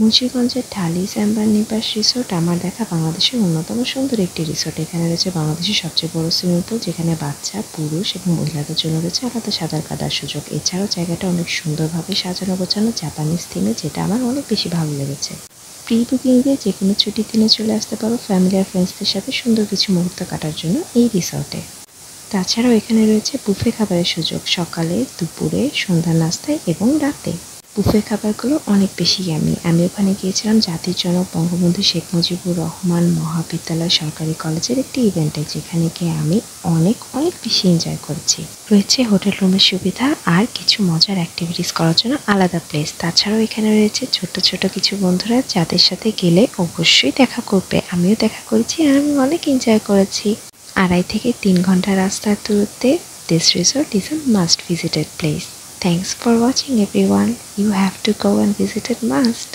মুন্সিগঞ্জের ঢালি স্যাম্বার নিবাস রিসোর্ট আমার দেখা বাংলাদেশের অন্যতম সুন্দর একটি রিসোর্ট। এখানে রয়েছে বাংলাদেশের সবচেয়ে বড় সুইমিং পুল, যেখানে বাচ্চা, পুরুষ এবং মহিলাদের জন্য রয়েছে আলাদা সাঁতার কাটার সুযোগ। এছাড়াও জায়গাটা অনেক সুন্দরভাবে সাজানো গোছানো জাপানিজ থিমে, যেটা আমার অনেক বেশি ভালো লেগেছে। প্রি বুকিং দিয়ে যে কোনো ছুটির দিনে চলে আসতে পারো ফ্যামিলি আর ফ্রেন্ডসদের সাথে সুন্দর কিছু মুহূর্ত কাটার জন্য এই রিসোর্টে। তাছাড়াও এখানে রয়েছে বুফে খাবারের সুযোগ, সকালে, দুপুরে, সন্ধ্যা নাস্তায় এবং রাতে। বুফে খাবারগুলো অনেক বেশি ইয়ামি। আমি ওখানে গিয়েছিলাম জাতির জনক বঙ্গবন্ধু শেখ মুজিবুর রহমান মহাবিদ্যালয় সরকারি কলেজের একটি ইভেন্টে, যেখানে গিয়ে আমি অনেক অনেক বেশি এনজয় করেছি। রয়েছে হোটেল রুমের সুবিধা আর কিছু মজার অ্যাক্টিভিটিস করার জন্য আলাদা প্লেস। তাছাড়াও এখানে রয়েছে ছোট ছোট কিছু বন্ধুরা, যাদের সাথে গেলে অবশ্যই দেখা করবে। আমিও দেখা করেছি আর আমি অনেক এনজয় করেছি। 2.5 থেকে 3 ঘন্টা রাস্তার দূরত্বে this resort is a must visited place. Thanks for watching everyone. You have to go and visit it must.